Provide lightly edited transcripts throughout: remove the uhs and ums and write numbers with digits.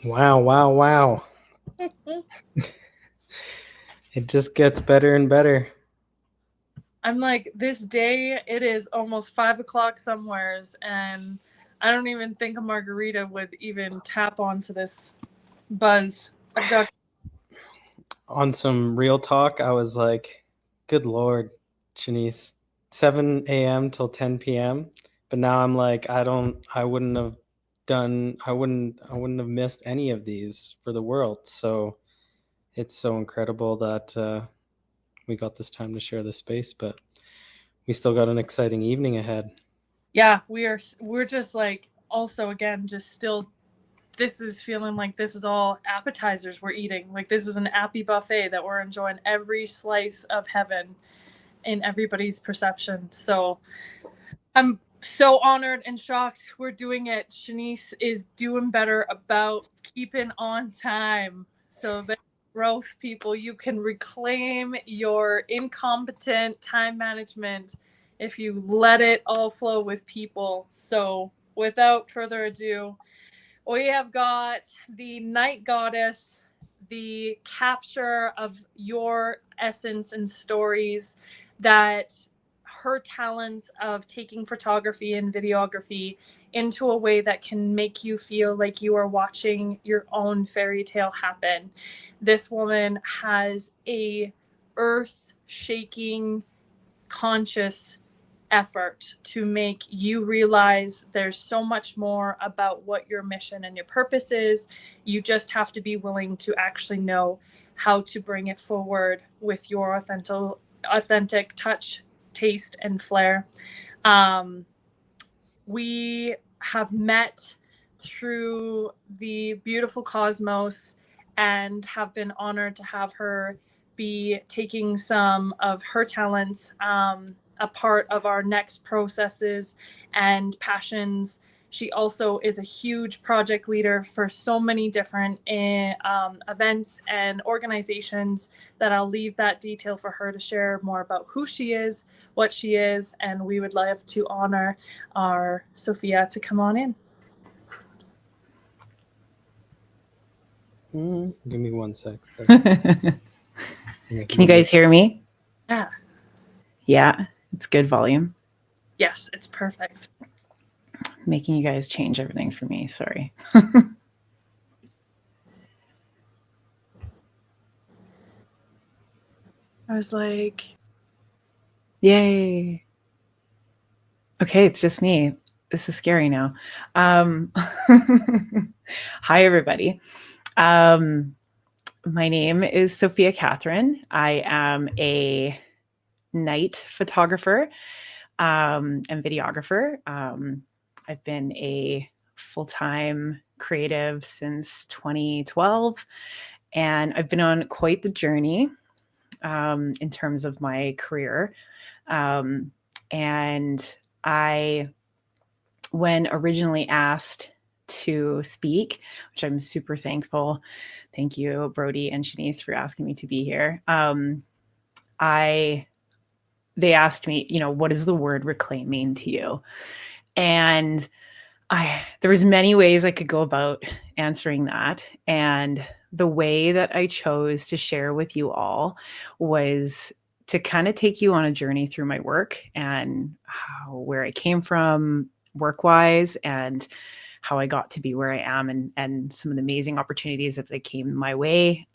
Wow. It just gets better and better. I'm like, this day, it is almost 5 o'clock somewheres, and I don't even think a margarita would even tap onto this buzz. I've got. On some real talk, I was like, good Lord, Shanice, 7 a.m. till 10 p.m. But now I'm like, I wouldn't have I wouldn't have missed any of these for the world. So it's so incredible that we got this time to share this space, but we still got an exciting evening ahead. Yeah, we're just like, also again, just still, this is feeling like this is all appetizers we're eating. Like this is an appy buffet that we're enjoying every slice of heaven in everybody's perception. So I'm so honored and shocked we're doing it. Shanice is doing better about keeping on time. So that growth, people, you can reclaim your incompetent time management if you let it all flow with people. So without further ado, we have got the night goddess, the capture of your essence and stories, that her talents of taking photography and videography into a way that can make you feel like you are watching your own fairy tale happen. This woman has a earth shaking conscious effort to make you realize there's so much more about what your mission and your purpose is. You just have to be willing to actually know how to bring it forward with your authentic touch, taste, and flair. Um, we have met through the beautiful cosmos and have been honored to have her be taking some of her talents, a part of our next processes and passions. She also is a huge project leader for so many different events and organizations that I'll leave that detail for her to share more about who she is, what she is, and we would love to honor our Sofia to come on in. Give me one sec. Can you guys hear me? Yeah. Yeah, it's good volume. Yes, it's perfect. Making you guys change everything for me. Sorry. I was like, Yay. Okay, it's just me. This is scary now. Hi, everybody. My name is Sofia Katherine. I am a night photographer and videographer. I've been a full-time creative since 2012, and I've been on quite the journey in terms of my career. And when originally asked to speak, which I'm super thankful. Thank you, Brody and Shanice, for asking me to be here. They asked me, what does the word reclaim mean to you? And there was many ways I could go about answering that. And the way that I chose to share with you all was to kind of take you on a journey through my work and where I came from work-wise, and how I got to be where I am, and some of the amazing opportunities that they came my way,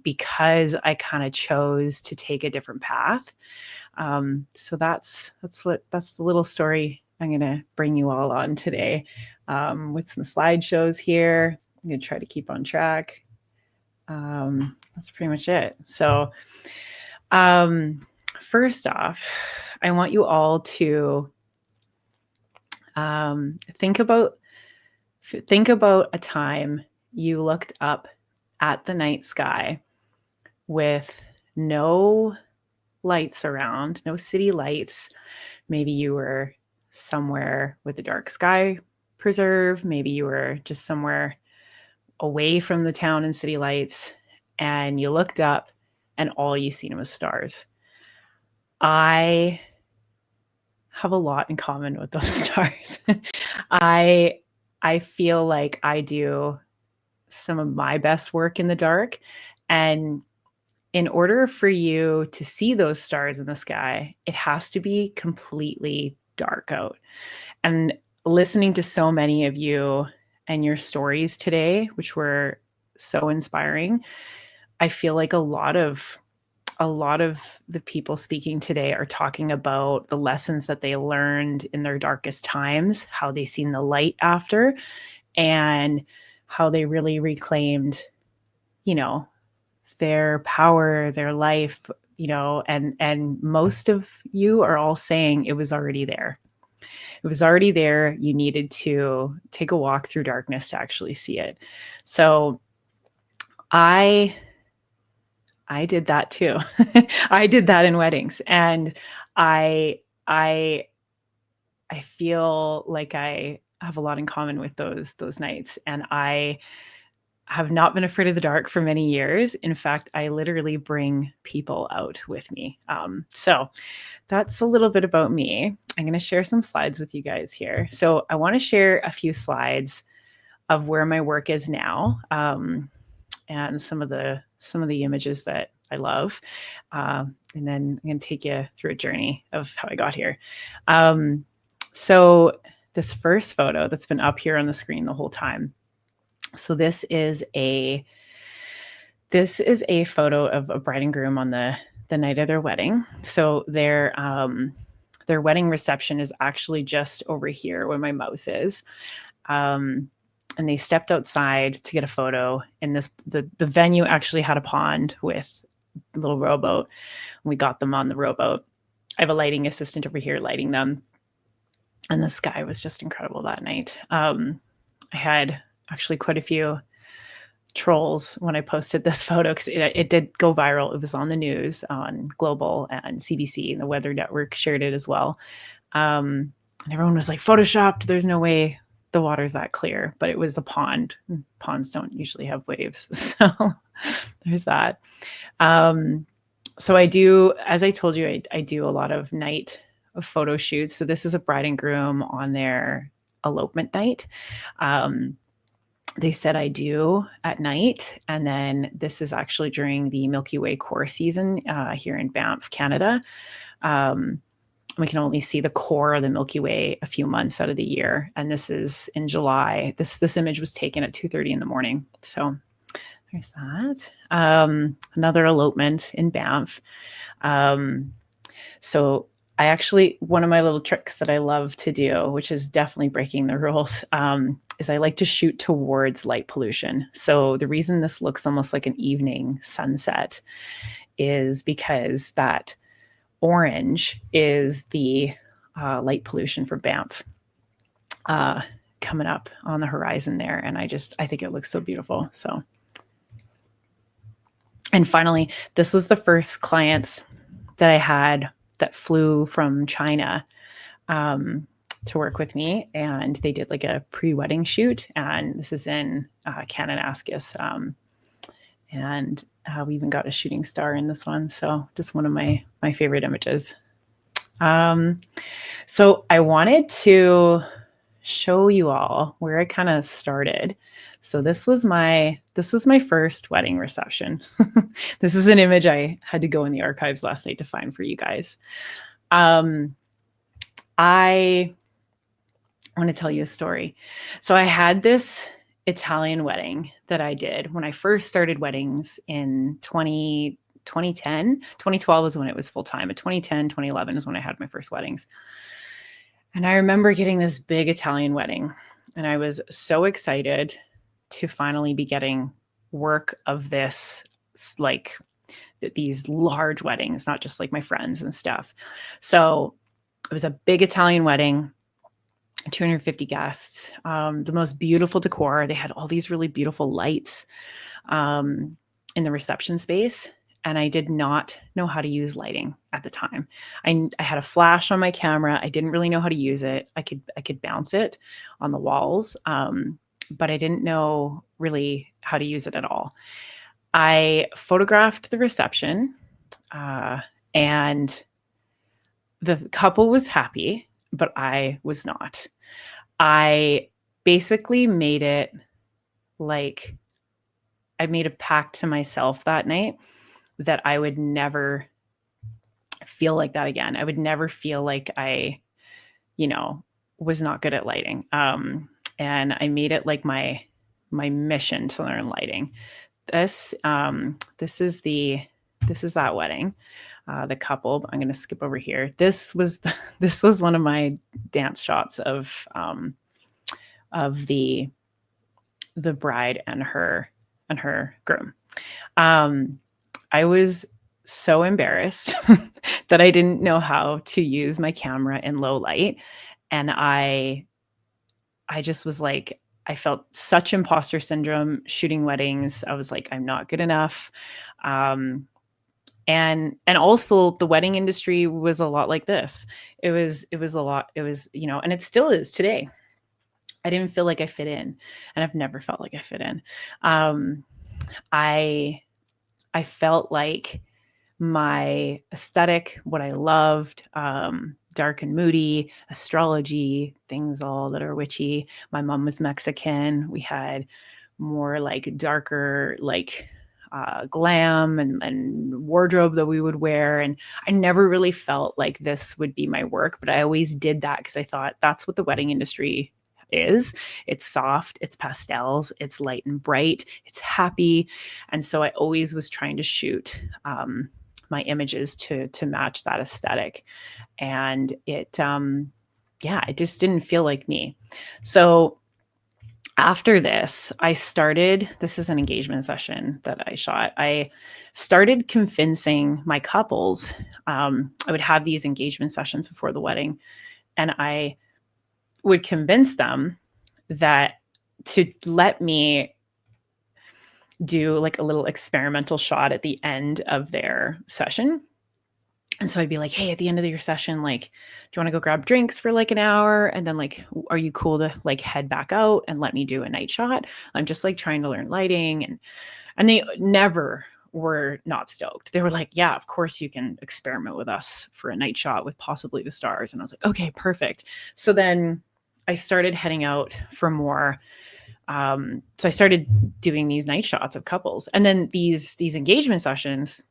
because I kind of chose to take a different path. So that's the little story I'm going to bring you all on today, with some slideshows here. I'm going to try to keep on track. That's pretty much it. So first off, I want you all to think about a time you looked up at the night sky with no lights around, no city lights. Maybe you were somewhere with a dark sky preserve. Maybe you were just somewhere away from the town and city lights, and you looked up and all you seen was stars. I have a lot in common with those stars. I feel like I do some of my best work in the dark. And in order for you to see those stars in the sky, it has to be completely dark out. And listening to so many of you and your stories today, which were so inspiring, I feel like a lot of the people speaking today are talking about the lessons that they learned in their darkest times, how they seen the light after, and how they really reclaimed, you know, their power, their life, you know, and most of you are all saying it was already there. It was already there. You needed to take a walk through darkness to actually see it. So I did that too. I did that in weddings, and I I I feel like I have a lot in common with those nights, and I have not been afraid of the dark for many years. In fact, I literally bring people out with me. So that's a little bit about me. I'm going to share some slides with you guys here. So I want to share a few slides of where my work is now, and some of the images that I love, and then I'm going to take you through a journey of how I got here. So this first photo that's been up here on the screen the whole time. So this is a photo of a bride and groom on the night of their wedding. So their wedding reception is actually just over here where my mouse is. And they stepped outside to get a photo. And the venue actually had a pond with a little rowboat. We got them on the rowboat. I have a lighting assistant over here lighting them. And the sky was just incredible that night. I had actually quite a few trolls when I posted this photo, because it did go viral. It was on the news on Global and CBC, and the Weather Network shared it as well. And everyone was like, photoshopped. There's no way the water's that clear, but it was a pond. Ponds don't usually have waves. So there's that. So I do, as I told you, I do a lot of night photo shoots. So this is a bride and groom on their elopement night. They said I do at night. And then this is actually during the Milky Way core season here in Banff, Canada. We can only see the core of the Milky Way a few months out of the year. And this is in July. This image was taken at 2:30 in the morning. So there's that. Another elopement in Banff. So I actually, one of my little tricks that I love to do, which is definitely breaking the rules, is I like to shoot towards light pollution. So the reason this looks almost like an evening sunset is because that orange is the light pollution for Banff coming up on the horizon there. And I think it looks so beautiful. So, and finally, this was the first clients that I had that flew from China to work with me, and they did like a pre-wedding shoot. And this is in Kananaskis, and we even got a shooting star in this one. So just one of my favorite images. So I wanted to show you all where I kind of started. So this was my first wedding reception. This is an image I had to go in the archives last night to find for you guys. I want to tell you a story. So I had this Italian wedding that I did when I first started weddings in 2010. 2012 was when it was full time, but 2010, 2011 is when I had my first weddings. And I remember getting this big Italian wedding, and I was so excited to finally be getting work of this, like these large weddings, not just like my friends and stuff. So it was a big Italian wedding, 250 guests, the most beautiful decor. They had all these really beautiful lights in the reception space. And I did not know how to use lighting at the time. I had a flash on my camera. I didn't really know how to use it. I could bounce it on the walls, but I didn't know really how to use it at all. I photographed the reception, and the couple was happy, but I was not. I basically made it like made a pact to myself that night that I would never feel like that again. I would never feel like I, was not good at lighting. And I made it like my mission to learn lighting. This is that wedding, the couple. I'm going to skip over here. This was one of my dance shots of the bride and her groom. I was so embarrassed that I didn't know how to use my camera in low light, and I just was like, I felt such imposter syndrome shooting weddings. I was like, I'm not good enough. And also the wedding industry was a lot like this. It was a lot. It was, and it still is today. I didn't feel like I fit in, and I've never felt like I fit in. I felt like my aesthetic, what I loved, dark and moody, astrology, things all that are witchy. My mom was Mexican. We had more like darker, like glam and wardrobe that we would wear. And I never really felt like this would be my work, but I always did that because I thought that's what the wedding industry is. It's soft, it's pastels, it's light and bright, it's happy. And so I always was trying to shoot my images to match that aesthetic. And it just didn't feel like me. So after this, this is an engagement session that I shot. I started convincing my couples. I would have these engagement sessions before the wedding, and I would convince them that to let me do like a little experimental shot at the end of their session. And so I'd be like, hey, at the end of your session, like, do you want to go grab drinks for like an hour? And then like, are you cool to like head back out and let me do a night shot? I'm just like trying to learn lighting. And they never were not stoked. They were like, yeah, of course you can experiment with us for a night shot with possibly the stars. And I was like, okay, perfect. So then I started heading out for more. So I started doing these night shots of couples, and then these engagement sessions,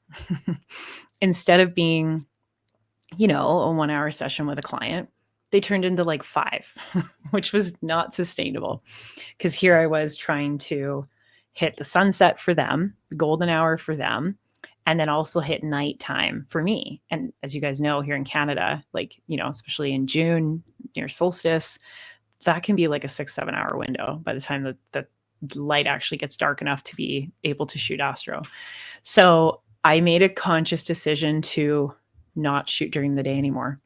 instead of being, a 1 hour session with a client, they turned into like 5, which was not sustainable. Because here I was trying to hit the sunset for them, the golden hour for them, and then also hit nighttime for me. And as you guys know, here in Canada, like, especially in June near solstice, that can be like a 6-7 hour window by the time that the light actually gets dark enough to be able to shoot astro. So I made a conscious decision to not shoot during the day anymore.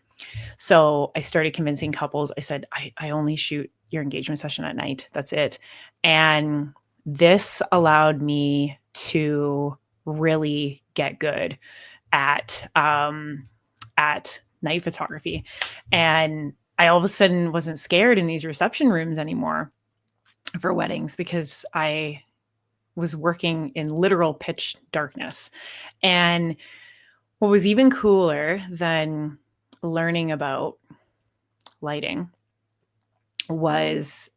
So I started convincing couples. I said, I only shoot your engagement session at night. That's it. And this allowed me to really get good at night photography. And I all of a sudden wasn't scared in these reception rooms anymore for weddings because I was working in literal pitch darkness. And what was even cooler than learning about lighting was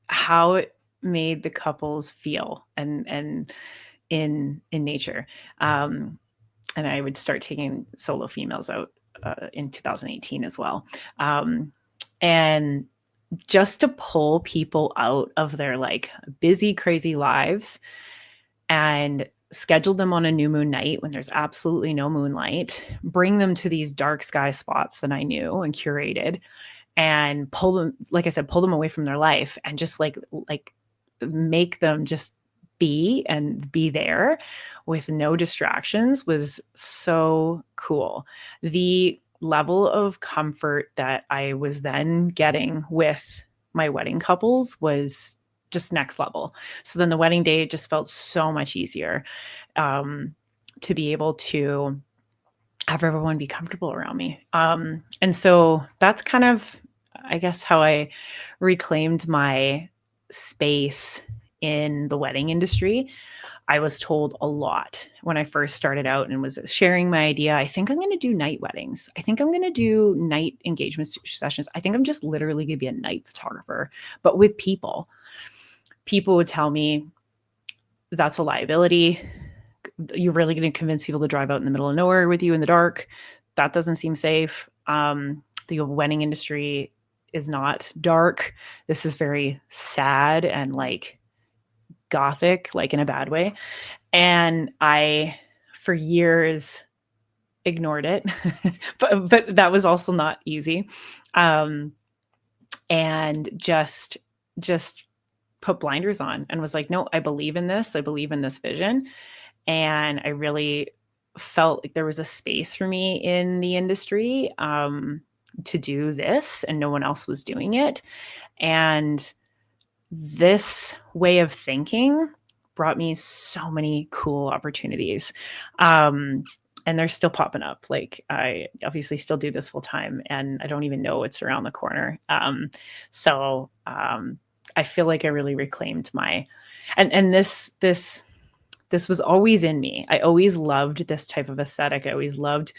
how it made the couples feel and in nature. And I would start taking solo females out in 2018 as well. And just to pull people out of their like busy, crazy lives and schedule them on a new moon night when there's absolutely no moonlight, bring them to these dark sky spots that I knew and curated, and pull them, like I said, pull them away from their life and just like make them just be there with no distractions was so cool. The level of comfort that I was then getting with my wedding couples was just next level. So then the wedding day just felt so much easier to be able to have everyone be comfortable around me. And so that's kind of, I guess, how I reclaimed my space in the wedding industry. I was told a lot when I first started out and was sharing my idea. I think I'm going to do night weddings. I think I'm going to do night engagement sessions. I think I'm just literally going to be a night photographer, but with people. People would tell me that's a liability. You're really going to convince people to drive out in the middle of nowhere with you in the dark. That doesn't seem safe. The wedding industry is not dark. This is very sad and like gothic, like in a bad way. And I, for years, ignored it, but that was also not easy. And just put blinders on and was like, no, I believe in this. I believe in this vision. And I really felt like there was a space for me in the industry to do this, and no one else was doing it. And this way of thinking brought me so many cool opportunities. And they're still popping up. Like, I obviously still do this full time, and I don't even know what's around the corner. So I feel like I really reclaimed my, and this was always in me. I always loved this type of aesthetic. I always loved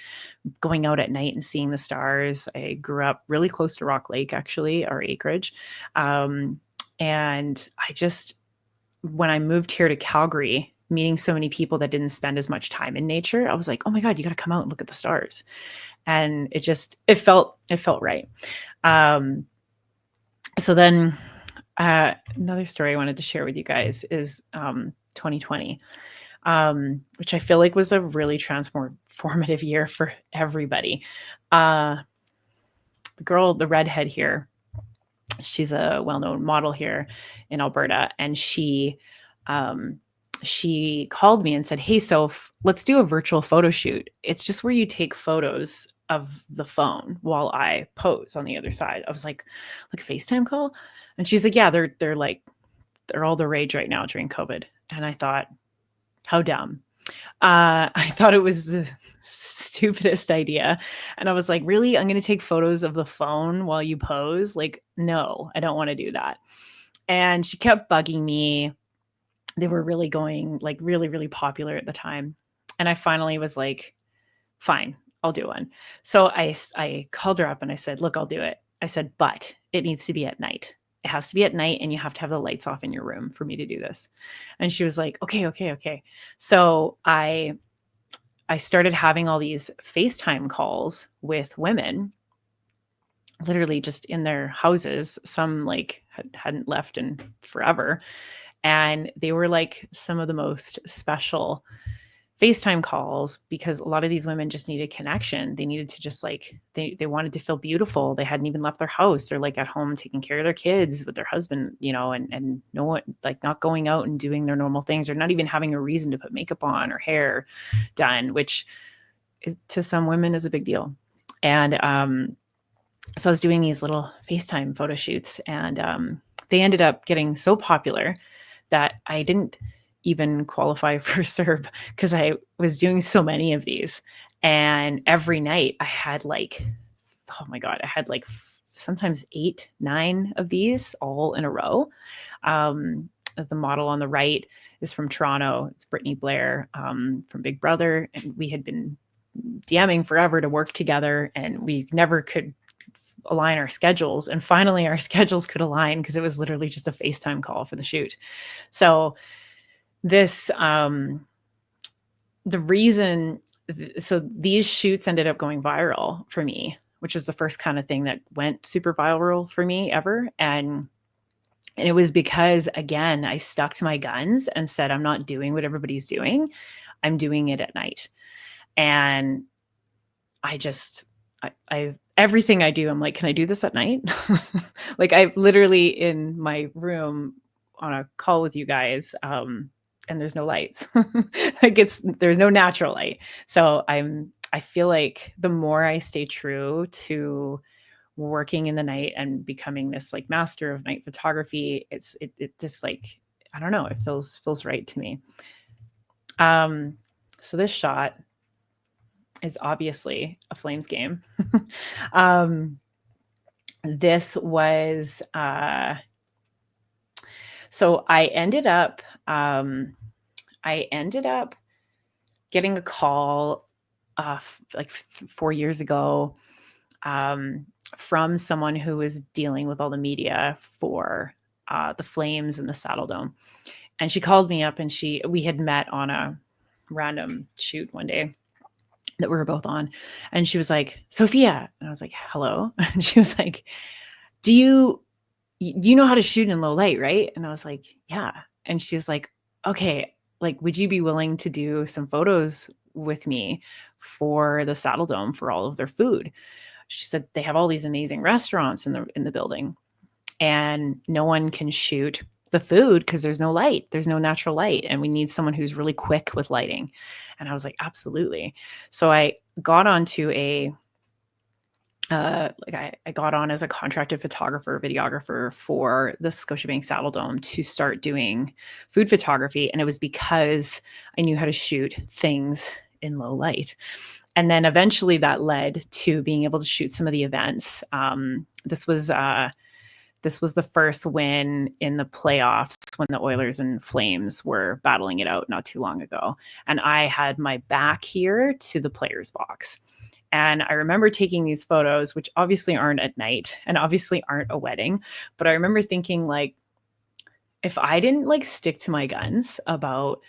going out at night and seeing the stars. I grew up really close to Rock Lake, actually, our acreage. And I just, when I moved here to Calgary, meeting so many people that didn't spend as much time in nature, I was like, oh my God, you got to come out and look at the stars. And it felt right. So then another story I wanted to share with you guys is 2020, which I feel like was a really transformative year for everybody. The girl, the redhead here, she's a well-known model here in Alberta, and she called me and said, hey, Soph, let's do a virtual photo shoot. It's just where you take photos of the phone while I pose on the other side. I was like a FaceTime call? And she's like, yeah, they're all the rage right now during COVID. And I thought, how dumb. I thought it was the stupidest idea. And I was like, really? I'm going to take photos of the phone while you pose? Like, no, I don't want to do that. And she kept bugging me. They were really going, like, really, really popular at the time. And I finally was like, fine, I'll do one. So I called her up and I said, look, I'll do it. I said, but it needs to be at night. It has to be at night, and you have to have the lights off in your room for me to do this. And she was like, okay. So I started having all these FaceTime calls with women, literally just in their houses. Some like hadn't left in forever. And they were like some of the most special FaceTime calls, because a lot of these women just needed connection. They needed to just like, they wanted to feel beautiful. They hadn't even left their house. They're like at home taking care of their kids with their husband, and no one, like, not going out and doing their normal things, or not even having a reason to put makeup on or hair done, which is, to some women, is a big deal. And so I was doing these little FaceTime photo shoots, and they ended up getting so popular that I didn't even qualify for CERB, because I was doing so many of these. And every night I had like, oh my God, I had like sometimes 8, 9 of these all in a row. The model on the right is from Toronto. It's Brittany Blair from Big Brother. And we had been DMing forever to work together, and we never could align our schedules. And finally our schedules could align, because it was literally just a FaceTime call for the shoot. So this, the reason, so these shoots ended up going viral for me, which is the first kind of thing that went super viral for me ever. And it was because, again, I stuck to my guns and said, I'm not doing what everybody's doing. I'm doing it at night. And I everything I do, I'm like, can I do this at night? Like, I literally in my room on a call with you guys, and there's no lights. Like, there's no natural light. So I feel like the more I stay true to working in the night and becoming this like master of night photography, it just like, I don't know, it feels right to me. So this shot is obviously a Flames game. This was, so I ended up getting a call like 4 years ago from someone who was dealing with all the media for the Flames and the Saddle Dome. And she called me up, and we had met on a random shoot one day that we were both on. And she was like, Sophia. And I was like, hello. And she was like, do you know how to shoot in low light, right? And I was like, yeah. And she was like, okay, like, would you be willing to do some photos with me for the Saddle Dome for all of their food? She said they have all these amazing restaurants in the building, and no one can shoot the food because there's no light, there's no natural light, and we need someone who's really quick with lighting. And I was like, absolutely. So I got onto I got on as a contracted photographer, videographer for the Scotiabank Saddle Dome to start doing food photography. And it was because I knew how to shoot things in low light. And then eventually that led to being able to shoot some of the events. This was the first win in the playoffs when the Oilers and Flames were battling it out not too long ago. And I had my back here to the players' box. And I remember taking these photos, which obviously aren't at night and obviously aren't a wedding. But I remember thinking, like, if I didn't like stick to my guns about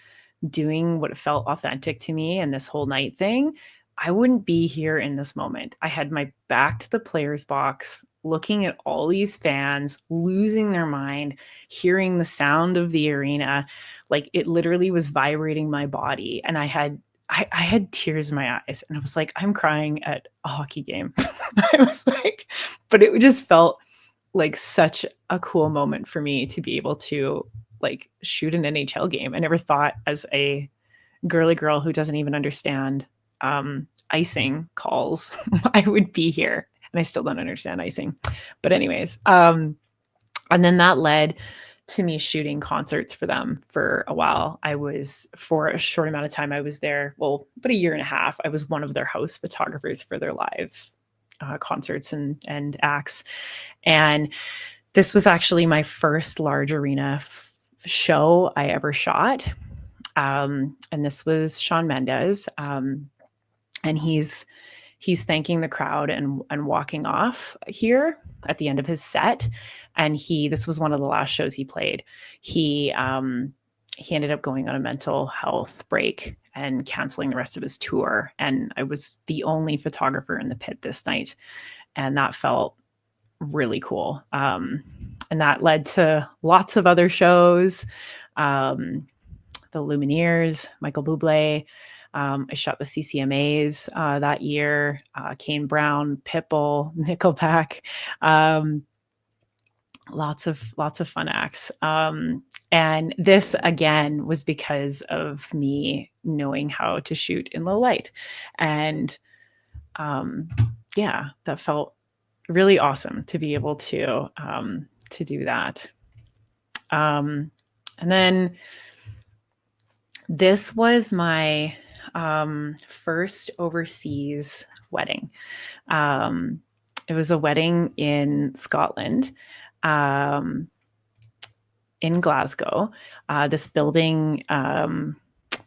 doing what felt authentic to me and this whole night thing, I wouldn't be here in this moment. I had my back to the players' box, looking at all these fans losing their mind, hearing the sound of the arena. Like, it literally was vibrating my body. And I had tears in my eyes, and I was like, I'm crying at a hockey game. I was like, but it just felt like such a cool moment for me to be able to like shoot an NHL game. I never thought, as a girly girl who doesn't even understand icing calls, I would be here. And I still don't understand icing. But anyways, and then that led to me shooting concerts for them for a while. For a short amount of time, I was there, well, about a year and a half. I was one of their house photographers for their live concerts and acts. And this was actually my first large arena show I ever shot. And this was Shawn Mendes. And he's thanking the crowd and walking off here at the end of his set. And this was one of the last shows he played. He ended up going on a mental health break and canceling the rest of his tour. And I was the only photographer in the pit this night. And that felt really cool. And that led to lots of other shows. The Lumineers, Michael Bublé. I shot the CCMAs that year, Kane Brown, Pitbull, Nickelback, lots of fun acts. And this again was because of me knowing how to shoot in low light. And yeah, that felt really awesome to be able to do that. And then this was my first overseas wedding. It was a wedding in Scotland, in Glasgow. This building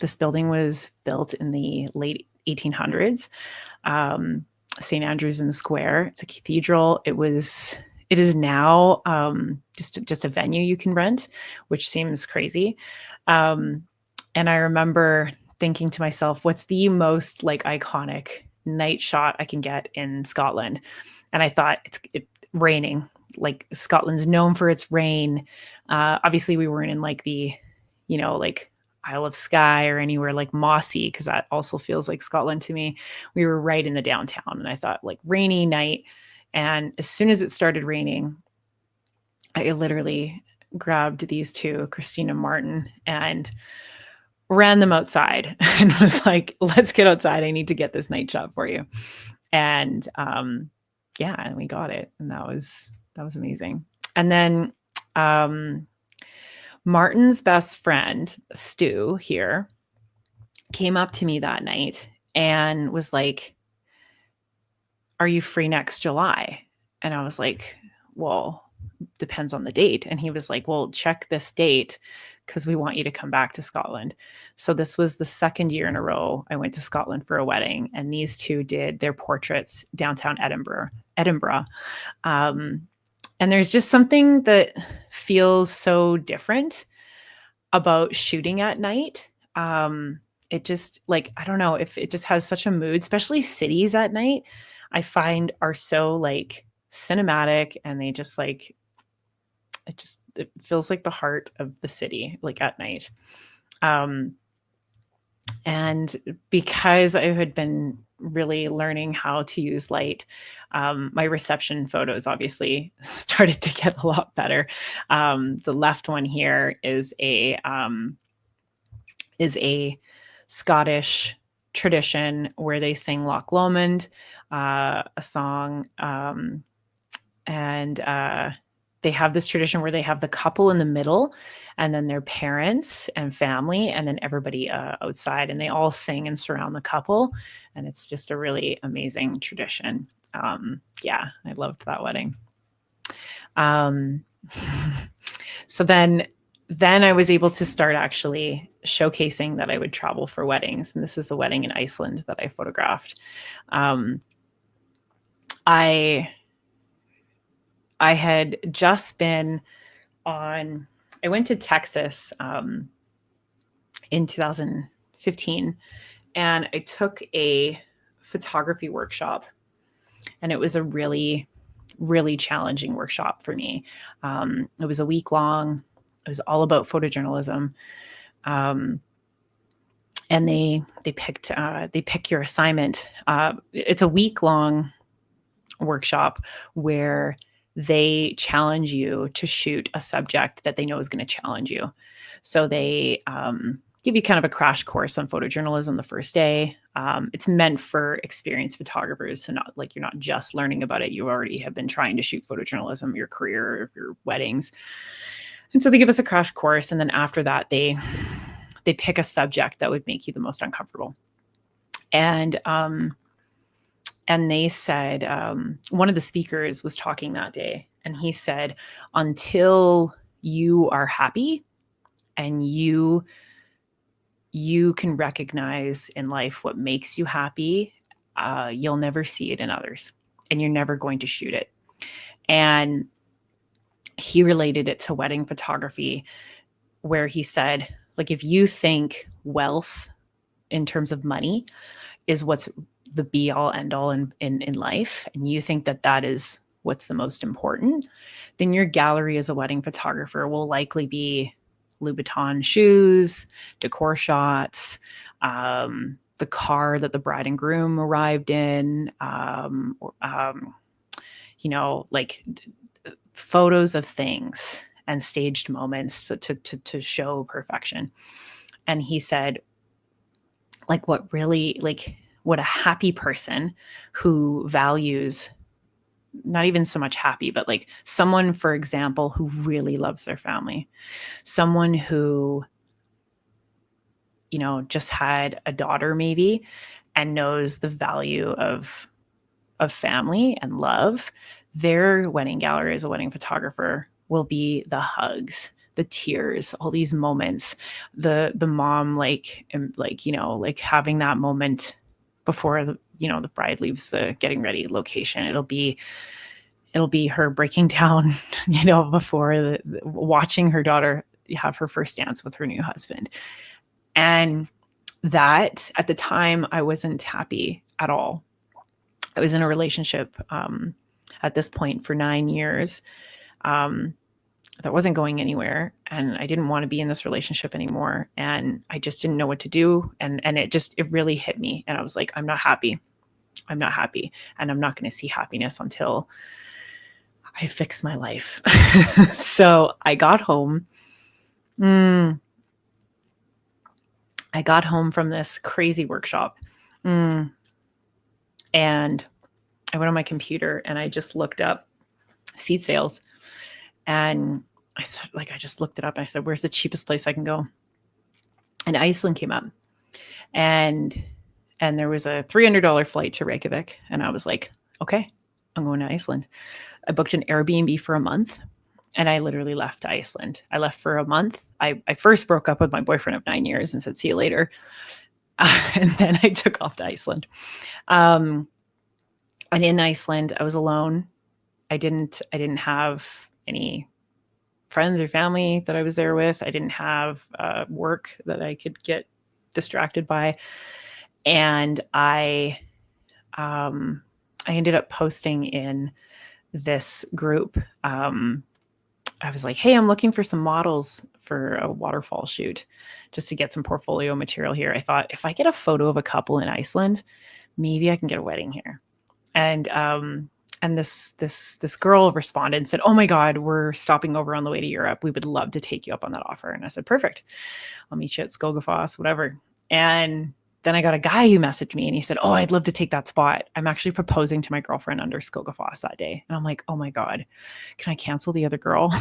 was built in the late 1800s. St. Andrew's in the Square. It's a cathedral. It is now just a venue you can rent, which seems crazy. And I remember thinking to myself, what's the most like iconic night shot I can get in Scotland? And I thought it's raining. Like, Scotland's known for its rain. Obviously we weren't in like the, like Isle of Skye or anywhere like mossy, because that also feels like Scotland to me. We were right in the downtown, and I thought, like, rainy night. And as soon as it started raining, I literally grabbed these two, Christina and Martin, and ran them outside and was like, let's get outside. I need to get this night shot for you. And yeah, and we got it. And that was amazing. And then Martin's best friend, Stu, here, came up to me that night and was like, are you free next July? And I was like, well, depends on the date. And he was like, well, check this date, because we want you to come back to Scotland. So this was the second year in a row I went to Scotland for a wedding, and these two did their portraits downtown Edinburgh. And there's just something that feels so different about shooting at night. It just like, I don't know if it just has such a mood, especially cities at night, I find are so like cinematic, and they just like, it feels like the heart of the city, like at night. Um, and because I had been really learning how to use light, my reception photos obviously started to get a lot better. The left one here is a Scottish tradition where they sing Loch Lomond, a song, and they have this tradition where they have the couple in the middle, and then their parents and family, and then everybody outside, and they all sing and surround the couple, and it's just a really amazing tradition. Yeah, I loved that wedding. Um, so then I was able to start actually showcasing that I would travel for weddings. And this is a wedding in Iceland that I photographed. I had just been I went to Texas in 2015, and I took a photography workshop, and it was a really, really challenging workshop for me. It was a week long. It was all about photojournalism. And they pick your assignment. It's a week long workshop where they challenge you to shoot a subject that they know is going to challenge you. So they give you kind of a crash course on photojournalism the first day. It's meant for experienced photographers, so not like you're not just learning about it. You already have been trying to shoot photojournalism, your career, your weddings. And so they give us a crash course, and then after that, they pick a subject that would make you the most uncomfortable. And they said, one of the speakers was talking that day, and he said, until you are happy and you can recognize in life what makes you happy, you'll never see it in others, and you're never going to shoot it. And he related it to wedding photography, where he said, like, if you think wealth in terms of money is what's the be all end all in life, and you think that that is what's the most important, then your gallery as a wedding photographer will likely be Louboutin shoes, decor shots, the car that the bride and groom arrived in, like photos of things and staged moments to show perfection. And he said, like, what a happy person who values, not even so much happy, but like someone, for example, who really loves their family, someone who, just had a daughter maybe and knows the value of family and love, their wedding gallery as a wedding photographer will be the hugs, the tears, all these moments, the mom, like having that moment before the bride leaves the getting ready location. It'll be her breaking down, before watching her daughter have her first dance with her new husband. And that, at the time, I wasn't happy at all. I was in a relationship at this point for 9 years that wasn't going anywhere, and I didn't want to be in this relationship anymore, and I just didn't know what to do, and it really hit me, and I was like, I'm not happy, and I'm not going to see happiness until I fix my life. So I got home. I got home from this crazy workshop, and I went on my computer and I just looked up seat sales, and I just looked it up. And I said, where's the cheapest place I can go? And Iceland came up, and there was a $300 flight to Reykjavik. And I was like, okay, I'm going to Iceland. I booked an Airbnb for a month, and I literally left Iceland. I left for a month. I first broke up with my boyfriend of 9 years and said, see you later. And then I took off to Iceland. And in Iceland, I was alone. I didn't have any friends or family that I was there with. I didn't have work that I could get distracted by. And I ended up posting in this group. I was like, hey, I'm looking for some models for a waterfall shoot just to get some portfolio material here. I thought if I get a photo of a couple in Iceland, maybe I can get a wedding here. And this girl responded and said, oh my God, we're stopping over on the way to Europe. We would love to take you up on that offer. And I said, perfect. I'll meet you at Skogafoss, whatever. And then I got a guy who messaged me and he said, oh, I'd love to take that spot. I'm actually proposing to my girlfriend under Skogafoss that day. And I'm like, oh my God, can I cancel the other girl?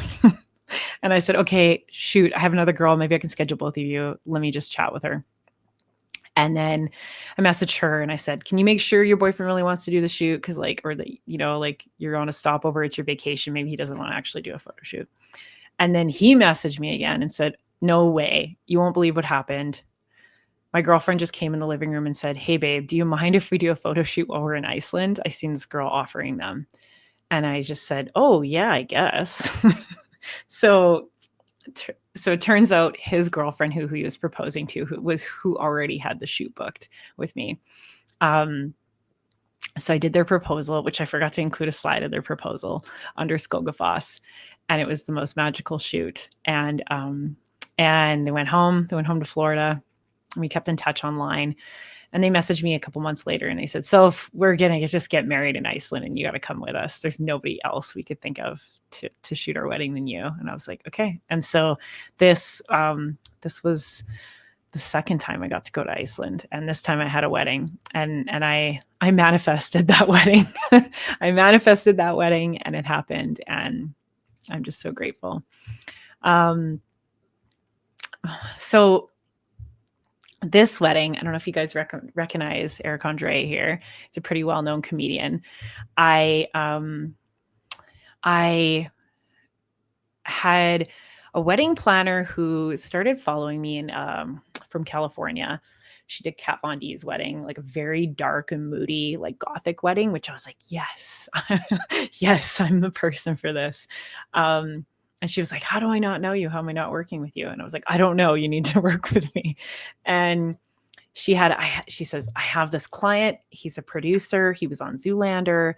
And I said, okay, shoot, I have another girl. Maybe I can schedule both of you. Let me just chat with her. And then I messaged her and I said, can you make sure your boyfriend really wants to do the shoot? Cause like, or the, you know, like you're on a stopover, it's your vacation. Maybe he doesn't want to actually do a photo shoot. And then he messaged me again and said, no way. You won't believe what happened. My girlfriend just came in the living room and said, hey babe, do you mind if we do a photo shoot while we're in Iceland? I seen this girl offering them. And I just said, oh yeah, I guess. So it turns out his girlfriend who he was proposing to, who already had the shoot booked with me. So I did their proposal, which I forgot to include a slide of their proposal under Skogafoss. And it was the most magical shoot. And they went home to Florida. And we kept in touch online. And they messaged me a couple months later and they said, so if we're going to just get married in Iceland and you got to come with us. There's nobody else we could think of to shoot our wedding than you. And I was like, okay. And so this was the second time I got to go to Iceland. And this time I had a wedding and I manifested that wedding. I manifested that wedding and it happened. And I'm just so grateful. So this wedding, I don't know if you guys recognize Eric Andre here. He's a pretty well-known comedian. I had a wedding planner who started following me from California. She did Kat Von D's wedding, like a very dark and moody, like gothic wedding, which I was like, yes, yes, I'm the person for this. And she was like, how do I not know you? How am I not working with you? And I was like, I don't know. You need to work with me. And she says, I have this client. He's a producer. He was on Zoolander.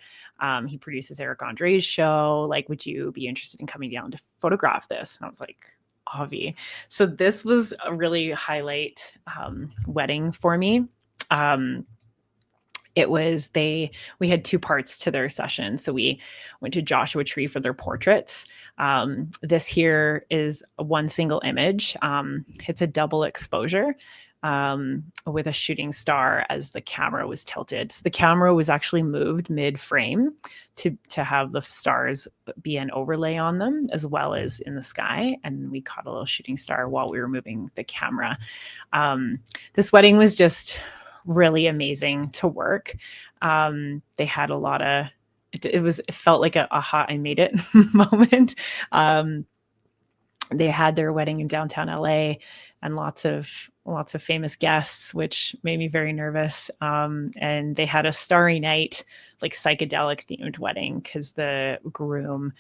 He produces Eric Andre's show. Like, would you be interested in coming down to photograph this? And I was like, Avi. So this was a really highlight wedding for me. We had two parts to their session. So we went to Joshua Tree for their portraits. This here is one single image. It's a double exposure with a shooting star as the camera was tilted. So the camera was actually moved mid-frame to have the stars be an overlay on them as well as in the sky. And we caught a little shooting star while we were moving the camera. This wedding was just really amazing to work. They had a lot of, it felt like a aha, I made it moment. They had their wedding in downtown LA and lots of famous guests, which made me very nervous. And they had a starry night, like psychedelic themed wedding because the groom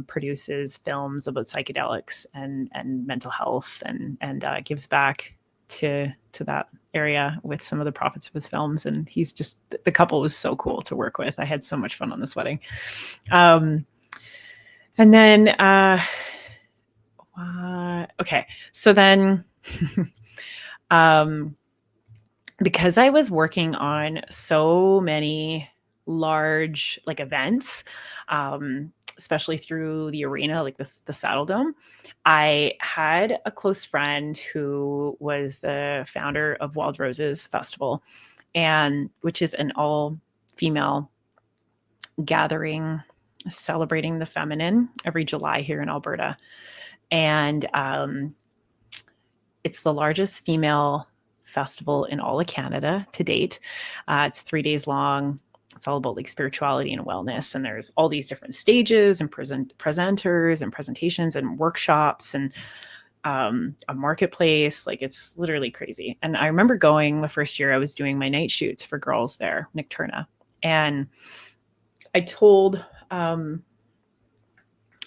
produces films about psychedelics and mental health and gives back to that area with some of the profits of his films. And he's just, the couple was so cool to work with. I had so much fun on this wedding. And then, okay. So then, because I was working on so many large like events, especially through the arena, like the Saddle Dome, I had a close friend who was the founder of Wild Roses Festival, and which is an all-female gathering celebrating the feminine every July here in Alberta. And it's the largest female festival in all of Canada to date. It's 3 days long. It's all about like spirituality and wellness. And there's all these different stages and presenters and presentations and workshops and a marketplace. Like it's literally crazy. And I remember going the first year I was doing my night shoots for girls there, Nicturna. And I told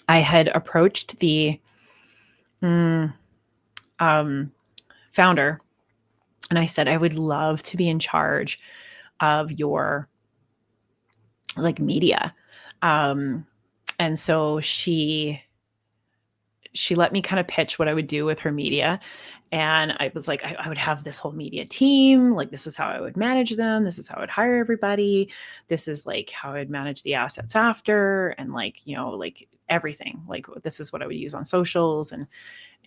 I had approached the founder, and I said, I would love to be in charge of your like media. And so she let me kind of pitch what I would do with her media. And I was like, I would have this whole media team. Like, this is how I would manage them. This is how I would hire everybody. This is like how I would manage the assets after. And like, you know, like everything. Like, this is what I would use on socials.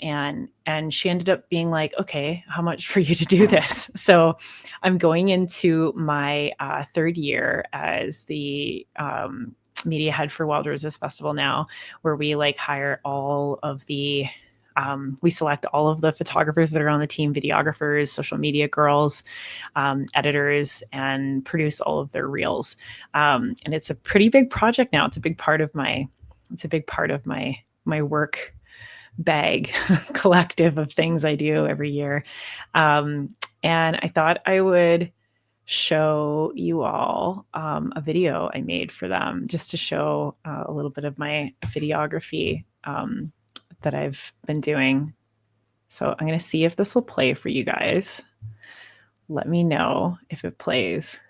And she ended up being like, okay, how much for you to do this? So I'm going into my third year as the media head for Wild Roses Festival now, where we like hire all of the we select all of the photographers that are on the team, videographers, social media girls, editors, and produce all of their reels. And it's a pretty big project now. It's a big part of my work bag collective of things I do every year. And I thought I would show you all a video I made for them, just to show a little bit of my videography that I've been doing. So I'm going to see if this will play for you guys. Let me know if it plays.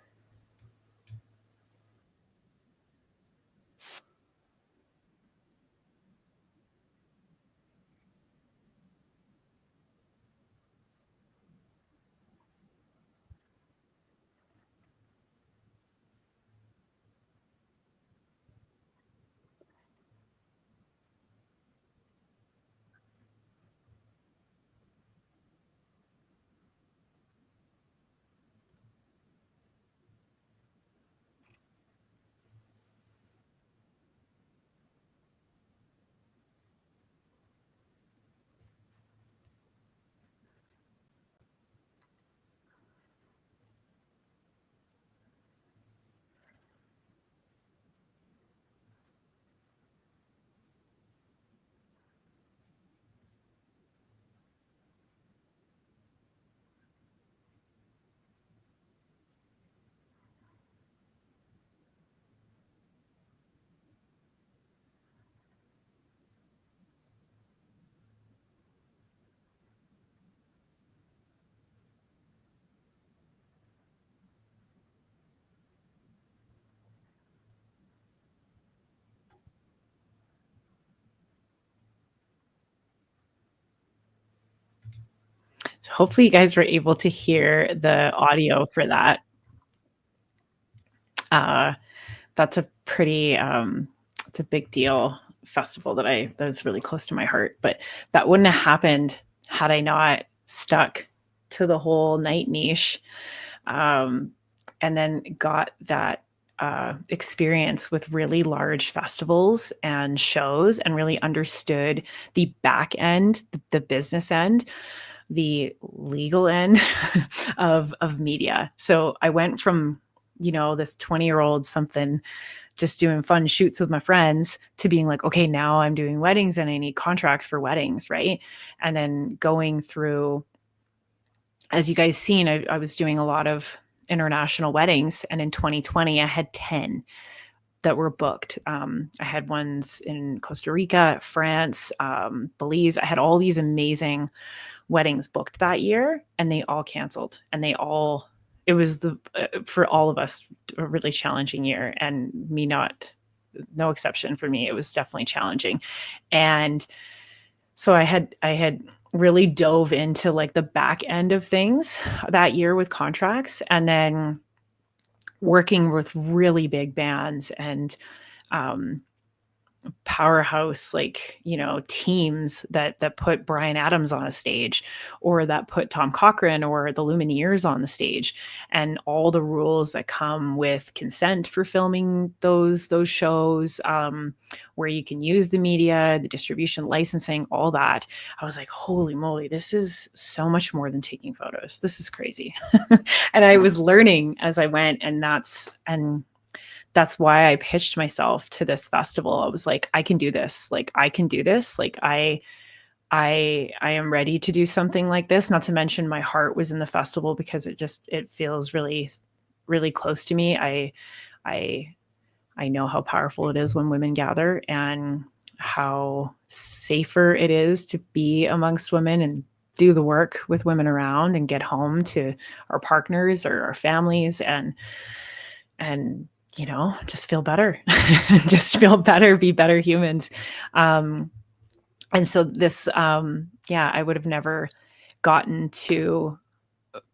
So hopefully you guys were able to hear the audio for that. That's a pretty it's a big deal festival that was really close to my heart. But that wouldn't have happened had I not stuck to the whole night niche, and then got that experience with really large festivals and shows, and really understood the back end, the business end, the legal end of media. So I went from, you know, this 20-year-old something just doing fun shoots with my friends to being like, okay, now I'm doing weddings and I need contracts for weddings, right? And then going through, as you guys seen, I was doing a lot of international weddings, and in 2020 I had 10 that were booked. I had ones in Costa Rica, France, Belize. I had all these amazing weddings booked that year, and they all canceled, and it was for all of us, a really challenging year, and no exception for me. It was definitely challenging. And so I had really dove into like the back end of things that year with contracts, and then working with really big bands and powerhouse, like, you know, teams that put Bryan Adams on a stage, or that put Tom Cochrane or the Lumineers on the stage, and all the rules that come with consent for filming those shows, where you can use the media, the distribution, licensing, all that. I was like, holy moly, this is so much more than taking photos. This is crazy. And I was learning as I went, and that's why I pitched myself to this festival. I was like, I can do this. Like, I can do this. Like, I am ready to do something like this. Not to mention my heart was in the festival, because it feels really, really close to me. I know how powerful it is when women gather, and how safer it is to be amongst women and do the work with women around and get home to our partners or our families and just feel better. Just feel better, be better humans. And so this I would have never gotten to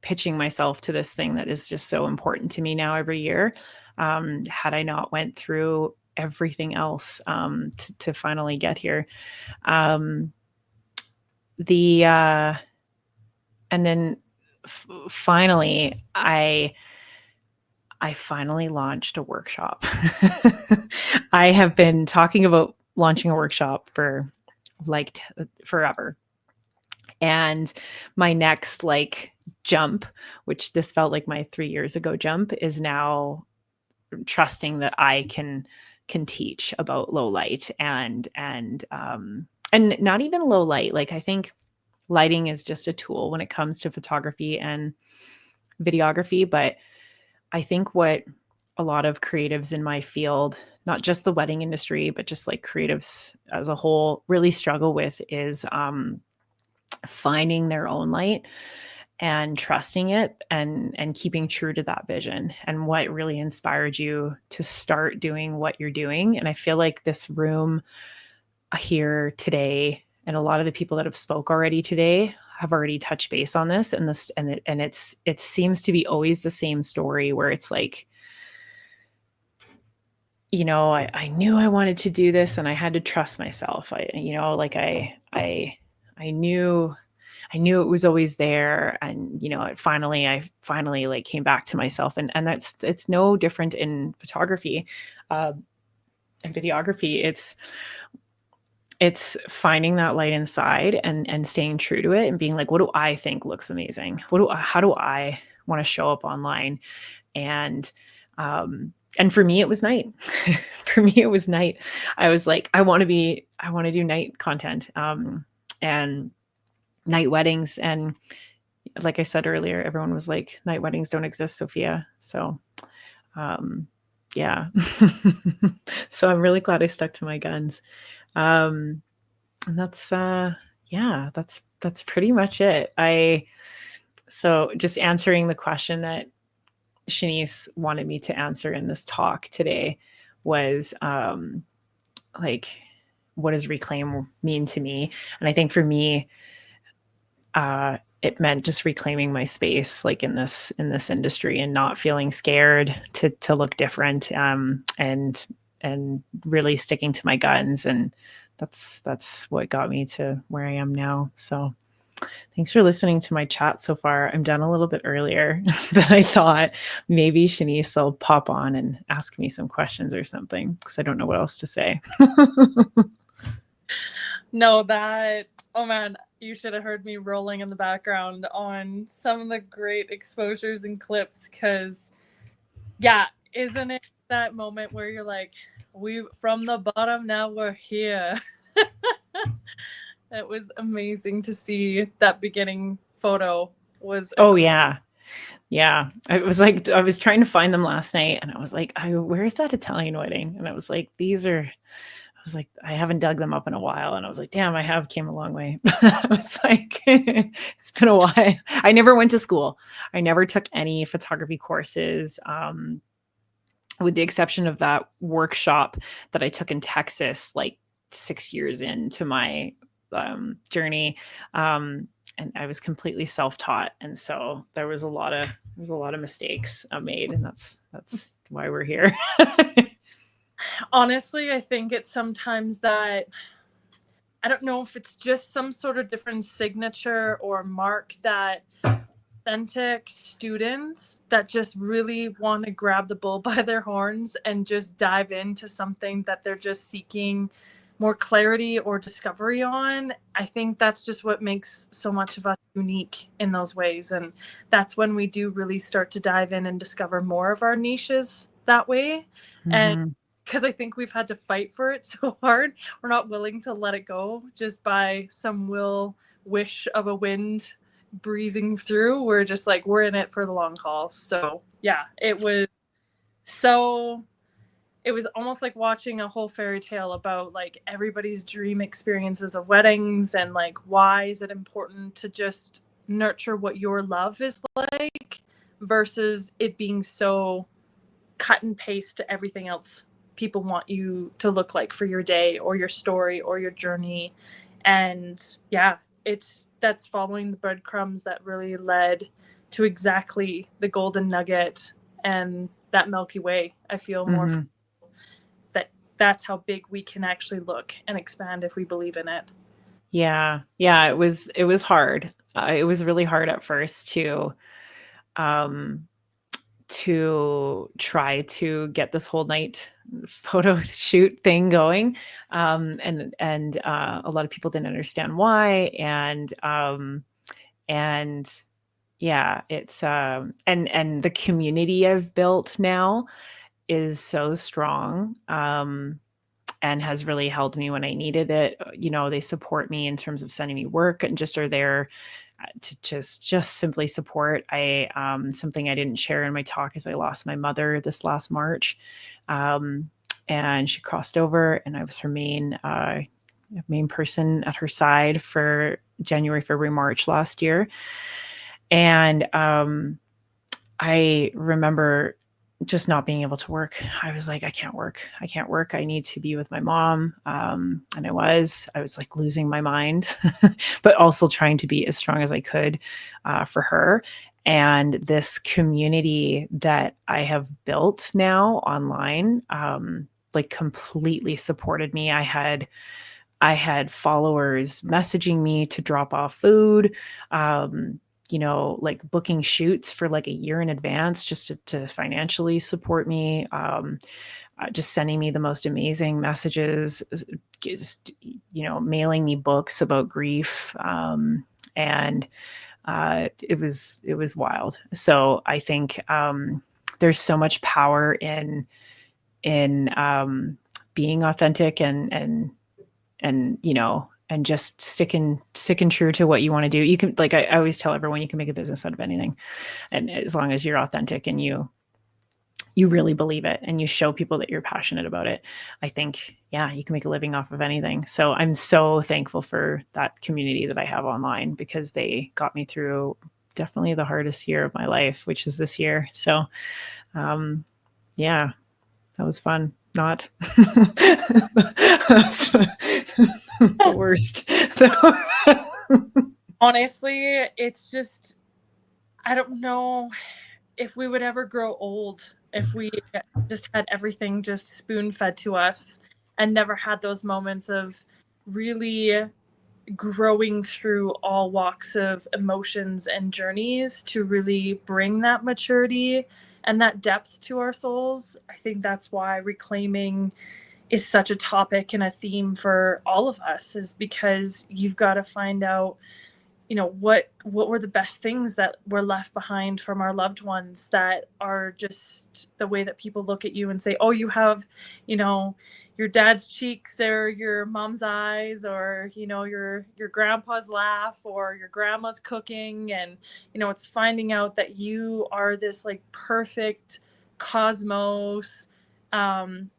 pitching myself to this thing that is just so important to me now every year, had I not went through everything else to finally get here. And then finally, I finally launched a workshop. I have been talking about launching a workshop for forever. And my next jump, which this felt like my 3 years ago jump, is now trusting that I can teach about low light and not even low light. Like, I think lighting is just a tool when it comes to photography and videography. But I think what a lot of creatives in my field, not just the wedding industry, but just like creatives as a whole, really struggle with is finding their own light and trusting it and keeping true to that vision and what really inspired you to start doing what you're doing. And I feel like this room here today and a lot of the people that have spoke already today have already touched base on this, and it seems to be always the same story where it's like, I knew I wanted to do this and I had to trust myself. I knew it was always there. And, I finally came back to myself, and it's no different in photography, and videography. It's finding that light inside and staying true to it and being like, what do I think looks amazing? How do I want to show up online? And for me, it was night. For me, it was night. I was like, I want to do night content, and night weddings. And like I said earlier, everyone was like, night weddings don't exist, Sofia. So, yeah. So I'm really glad I stuck to my guns. And that's pretty much it. So just answering the question that Shanice wanted me to answer in this talk today was, what does reclaim mean to me? And I think for me, it meant just reclaiming my space, like in this industry, and not feeling scared to look different, and really sticking to my guns. And that's what got me to where I am now. So thanks for listening to my chat so far. I'm done a little bit earlier than I thought. Maybe Shanice will pop on and ask me some questions or something, because I don't know what else to say. No, oh man, you should have heard me rolling in the background on some of the great exposures and clips, because isn't it that moment where you're like, we from the bottom, now we're here. It was amazing to see that beginning photo. Oh yeah. I was like, I was trying to find them last night, and I was like, where's that Italian wedding? And I was like, I haven't dug them up in a while. And I was like, damn, I have came a long way. I was like, it's been a while. I never went to school. I never took any photography courses, with the exception of that workshop that I took in Texas, like 6 years into my journey. And I was completely self-taught. And so there was a lot of mistakes made, and that's why we're here. Honestly, I think it's sometimes that, I don't know if it's just some sort of different signature or mark that authentic students that just really want to grab the bull by their horns and just dive into something that they're just seeking more clarity or discovery on. I think that's just what makes so much of us unique in those ways. And that's when we do really start to dive in and discover more of our niches that way. Mm-hmm. And because I think we've had to fight for it so hard, we're not willing to let it go just by some wish of a wind breezing through. We're just like, we're in it for the long haul. So yeah, it was so it was almost like watching a whole fairy tale about like everybody's dream experiences of weddings, and like why is it important to just nurture what your love is like versus it being so cut and paste to everything else people want you to look like for your day or your story or your journey. And yeah, that's following the breadcrumbs that really led to exactly the golden nugget and that Milky Way. I feel more Mm-hmm. that that's how big we can actually look and expand if we believe in it. Yeah. It was hard. It was really hard at first um, to try to get this whole night photo shoot thing going. And a lot of people didn't understand why. And yeah, it's, and the community I've built now is so strong. And has really helped me when I needed it. You know, they support me in terms of sending me work and just are there to just simply support. I something I didn't share in my talk is I lost my mother this last March, and she crossed over, and I was her main person at her side for January, February, March last year, and I remember just not being able to work. I was like, I can't work. I can't work. I need to be with my mom. And I was like losing my mind, but also trying to be as strong as I could for her. And this community that I have built now online, like completely supported me. I had followers messaging me to drop off food. You know, like booking shoots for like a year in advance just to financially support me, just sending me the most amazing messages, just, you know, mailing me books about grief. And it was wild. So I think there's so much power in being authentic and you know, and just sticking true to what you want to do. You can, like, I always tell everyone, you can make a business out of anything, and as long as you're authentic and you really believe it and you show people that you're passionate about it, I think, yeah, you can make a living off of anything. So I'm so thankful for that community that I have online, because they got me through definitely the hardest year of my life, which is this year. So yeah, that was fun. Not that's the worst. Honestly, it's just, I don't know if we would ever grow old if we just had everything just spoon fed to us and never had those moments of really growing through all walks of emotions and journeys to really bring that maturity and that depth to our souls. I think that's why reclaiming is such a topic and a theme for all of us, is because you've got to find out, you know, what were the best things that were left behind from our loved ones, that are just the way that people look at you and say, oh, you have, you know, your dad's cheeks or your mom's eyes, or you know, your grandpa's laugh or your grandma's cooking. And you know, it's finding out that you are this like perfect cosmos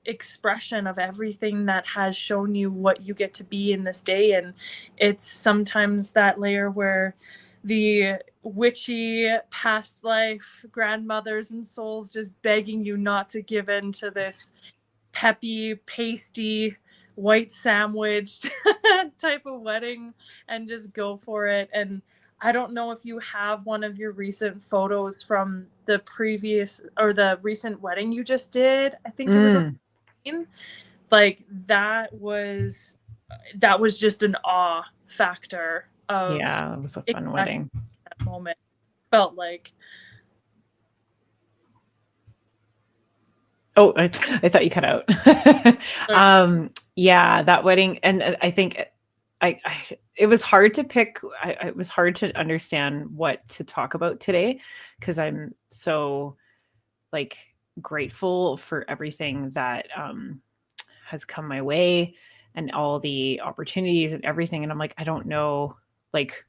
expression of everything that has shown you what you get to be in this day. And it's sometimes that layer where the witchy past life grandmothers and souls just begging you not to give in to this peppy, pasty, white sandwiched type of wedding and just go for it. And I don't know if you have one of your recent photos from the previous or the recent wedding you just did. I think it was a like that was just an awe factor of Yeah, it was a fun exactly wedding. that moment felt like. Oh, I thought you cut out. Yeah, that wedding, and I think it was hard to pick. It was hard to understand what to talk about today, because I'm so like grateful for everything that has come my way and all the opportunities and everything. And I'm like, I don't know, like,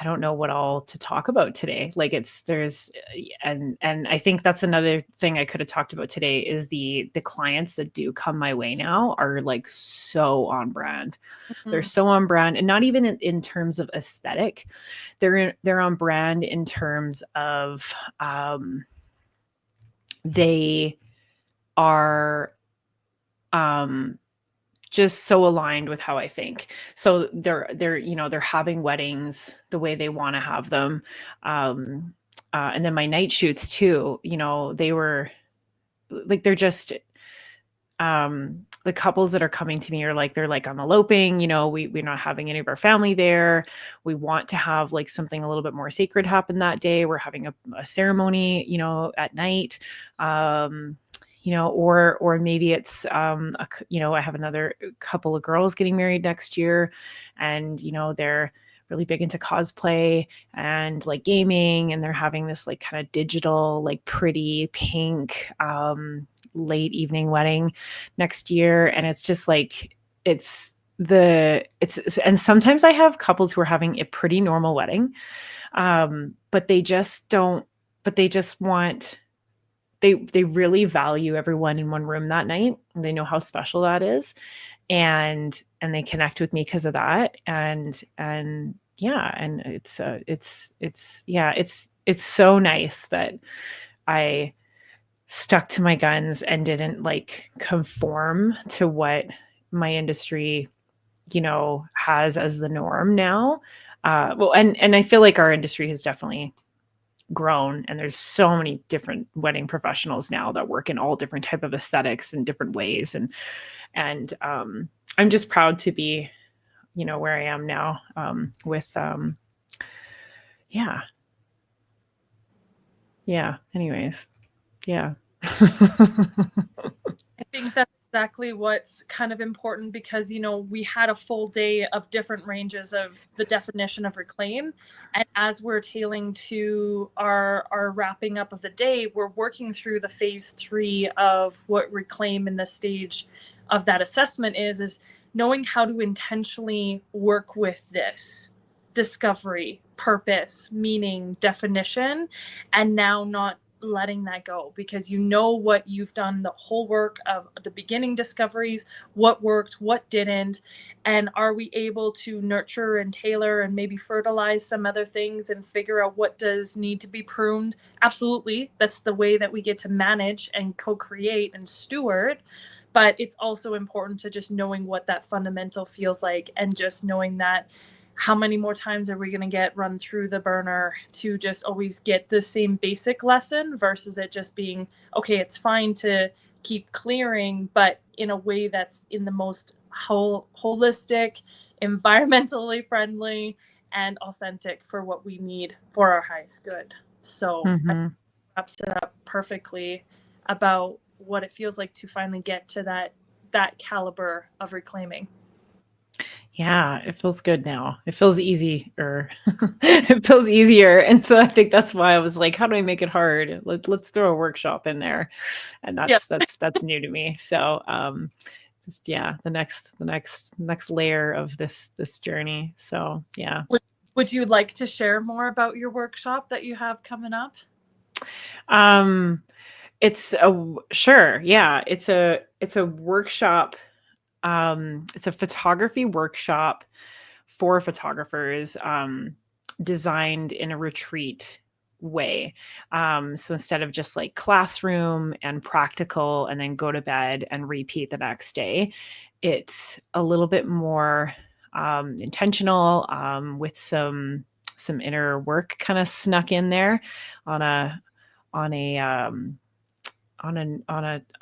I don't know what all to talk about today. Like and I think that's another thing I could have talked about today is the clients that do come my way now are like so on brand. They're so on brand, and not even in terms of aesthetic. They're on brand in terms of they are just so aligned with how I think. So they're having weddings the way they want to have them. And then my night shoots too, they were like, they're just the couples that are coming to me are like, they're like, I'm eloping, we're not having any of our family there. We want to have like something a little bit more sacred happen that day. We're having a ceremony, at night. Or maybe it's, I have another couple of girls getting married next year, and, they're really big into cosplay and like gaming, and they're having this like kind of digital, like pretty pink, late evening wedding next year. And it's just like, and sometimes I have couples who are having a pretty normal wedding. But they just want, they really value everyone in one room that night. And they know how special that is. And they connect with me because of that. And yeah, and it's so nice that I stuck to my guns and didn't like conform to what my industry, has as the norm now. And I feel like our industry has definitely grown, and there's so many different wedding professionals now that work in all different type of aesthetics in different ways. And I'm just proud to be, where I am now, with, anyways. Yeah. I think that's exactly what's kind of important, because we had a full day of different ranges of the definition of reclaim, and as we're tailing to our wrapping up of the day, we're working through the phase 3 of what reclaim in the stage of that assessment is knowing how to intentionally work with this discovery, purpose, meaning, definition, and now not letting that go, because what you've done the whole work of the beginning discoveries, what worked, what didn't, and are we able to nurture and tailor and maybe fertilize some other things and figure out what does need to be pruned. Absolutely, that's the way that we get to manage and co-create and steward. But it's also important to just knowing what that fundamental feels like, and just knowing that how many more times are we going to get run through the burner to just always get the same basic lesson, versus it just being, okay, it's fine to keep clearing, but in a way that's in the most holistic, environmentally friendly, and authentic for what we need for our highest good. So I wraps it up perfectly about what it feels like to finally get to that caliber of reclaiming. Yeah, it feels good now. It feels easier. It feels easier. And so I think that's why I was like, how do I make it hard? Let's throw a workshop in there. And that's new to me. So the next layer of this journey. So yeah. Would you like to share more about your workshop that you have coming up? Sure. Yeah. It's a workshop. It's a photography workshop for photographers, designed in a retreat way. So instead of just like classroom and practical and then go to bed and repeat the next day, it's a little bit more intentional, with some inner work kind of snuck in there on a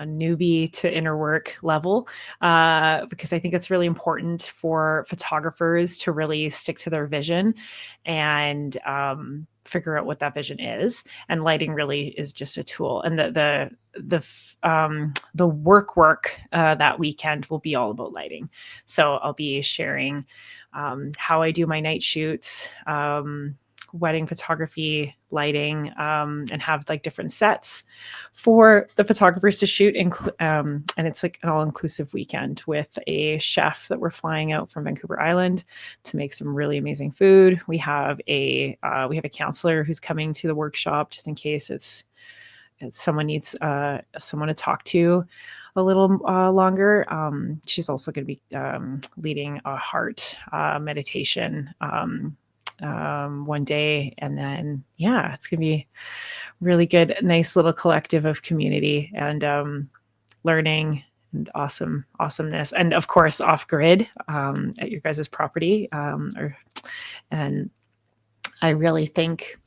newbie to inner work level, because I think it's really important for photographers to really stick to their vision and figure out what that vision is. And lighting really is just a tool. And the work that weekend will be all about lighting. So I'll be sharing how I do my night shoots, wedding photography, lighting, and have like different sets for the photographers to shoot. And it's like an all-inclusive weekend with a chef that we're flying out from Vancouver Island to make some really amazing food. We have a counselor who's coming to the workshop just in case it's someone needs someone to talk to a little longer. She's also going to be leading a heart meditation one day. And then, yeah, it's going to be really good, nice little collective of community and learning and awesomeness. And of course, off grid at your guys' property. And I really think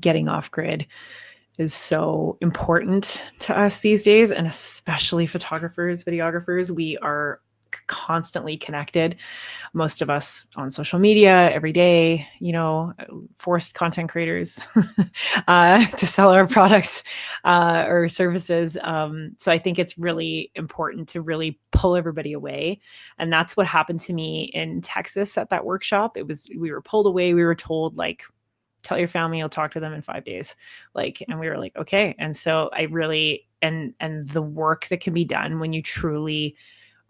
getting off grid is so important to us these days, and especially photographers, videographers. We are constantly connected, most of us on social media every day, forced content creators to sell our products or services. So I think it's really important to really pull everybody away. And that's what happened to me in Texas at that workshop. We were pulled away. We were told, like, tell your family you'll talk to them in 5 days. And we were like, okay. And so I really, and the work that can be done when you truly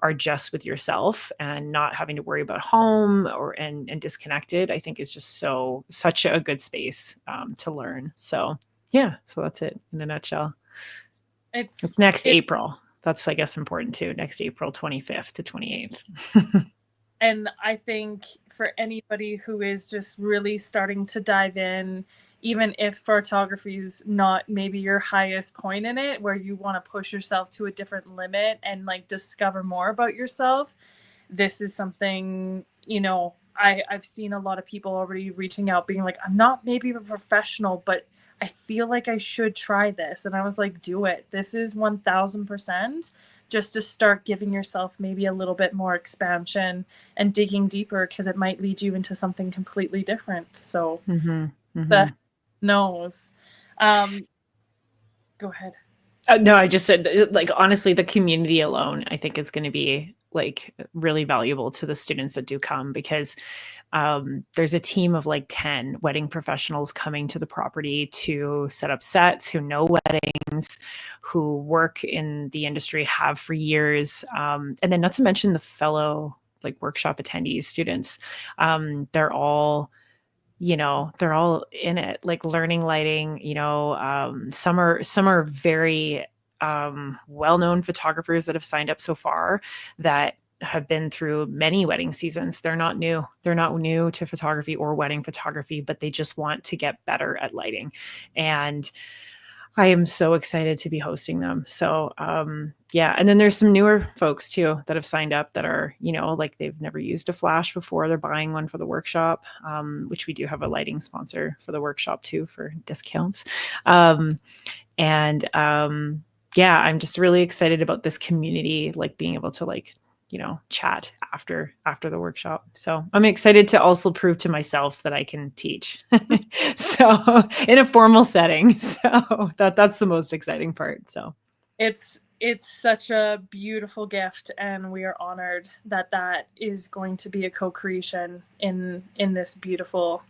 are just with yourself and not having to worry about home and disconnected, I think is just such a good space to learn. So yeah, so that's it in a nutshell. It's next April. That's, I guess, important too. Next April 25th to 28th. And I think for anybody who is just really starting to dive in, even if photography is not maybe your highest point in it, where you want to push yourself to a different limit and like discover more about yourself, this is something, I've seen a lot of people already reaching out being like, I'm not maybe a professional, but I feel like I should try this. And I was like, do it. This is 1000% just to start giving yourself maybe a little bit more expansion and digging deeper, because it might lead you into something completely different. So that knows. Go ahead. No, I just said, like, honestly, the community alone, I think, is going to be like really valuable to the students that do come, because there's a team of like 10 wedding professionals coming to the property to set up sets, who know weddings, who work in the industry, have for years. And then not to mention the fellow like workshop attendees, students. They're all in it, like learning lighting, some are very well-known photographers that have signed up so far that have been through many wedding seasons. They're not new to photography or wedding photography, but they just want to get better at lighting. And I am so excited to be hosting them. So yeah. And then there's some newer folks too that have signed up that are, like they've never used a flash before. They're buying one for the workshop, which we do have a lighting sponsor for the workshop too, for discounts. Yeah, I'm just really excited about this community, like being able to like, chat after the workshop. So I'm excited to also prove to myself that I can teach. So in a formal setting. So that's the most exciting part. So it's such a beautiful gift, and we are honored that is going to be a co-creation in this beautiful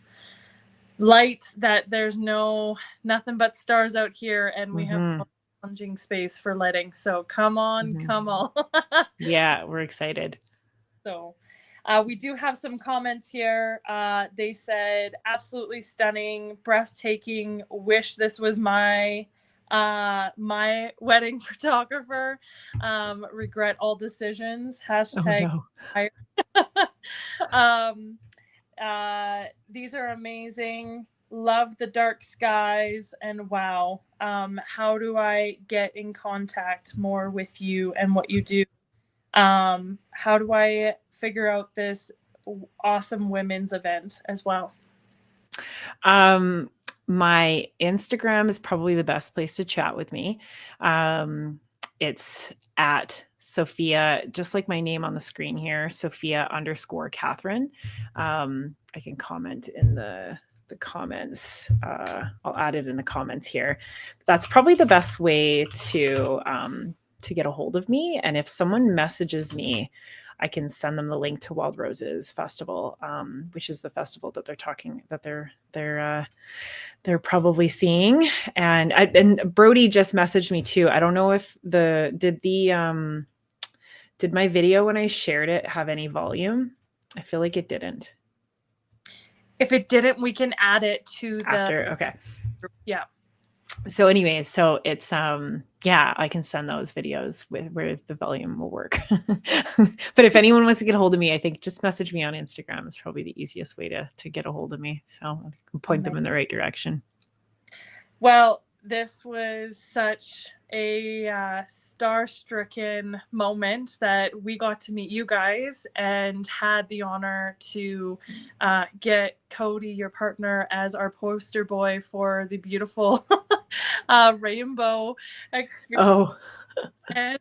light, that there's nothing but stars out here, and we have challenging space for lighting. So come on. Yeah, we're excited. So we do have some comments here. They said, absolutely stunning, breathtaking, wish this was my wedding photographer. Regret all decisions. Hashtag. Oh, no. These are amazing. Love the dark skies, and wow. How do I get in contact more with you and what you do? How do I figure out this awesome women's event as well? My Instagram is probably the best place to chat with me. It's at Sofia, just like my name on the screen here, Sofia_Katherine. I can comment in the comments. I'll add it in the comments here. That's probably the best way to get a hold of me. And if someone messages me, I can send them the link to Wild Roses Festival, which is the festival that they're probably seeing. And Brody just messaged me too. I don't know if did my video when I shared it have any volume? I feel like it didn't. If it didn't, we can add it to After. Okay. Yeah. So anyways, so it's I can send those videos where the volume will work. But if anyone wants to get a hold of me, I think just message me on Instagram is probably the easiest way to get a hold of me. So I can point them in the right direction. Well, this was such a star-stricken moment that we got to meet you guys and had the honor to get Cody, your partner, as our poster boy for the beautiful rainbow experience. Oh. And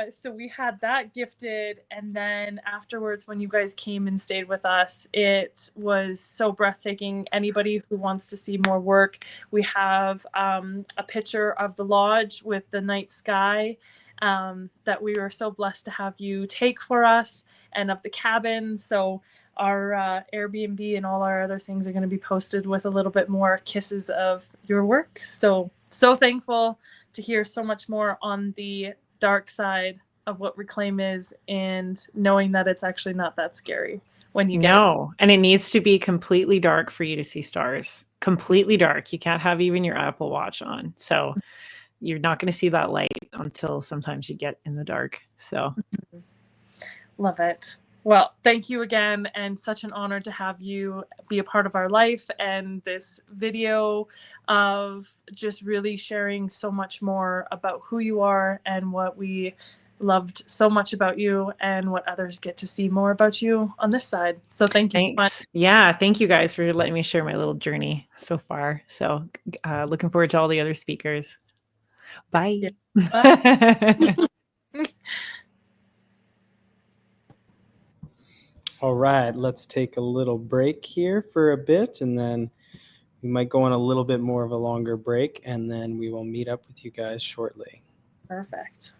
so we had that gifted, and then afterwards when you guys came and stayed with us, it was so breathtaking. Anybody who wants to see more work, we have a picture of the lodge with the night sky that we were so blessed to have you take for us, and of the cabin. So our Airbnb and all our other things are going to be posted with a little bit more kisses of your work. So thankful to hear so much more on the dark side of what Reclaim is, and knowing that it's actually not that scary when you get it. And it needs to be completely dark for you to see stars. Completely dark. You can't have even your Apple Watch on. So you're not going to see that light until sometimes you get in the dark. So love it. Well, thank you again, and such an honor to have you be a part of our life, and this video of just really sharing so much more about who you are and what we loved so much about you, and what others get to see more about you on this side. So thank you so much. Yeah, thank you guys for letting me share my little journey so far. So looking forward to all the other speakers. Bye. Yeah. Bye. All right, let's take a little break here for a bit, and then we might go on a little bit more of a longer break, and then we will meet up with you guys shortly. Perfect.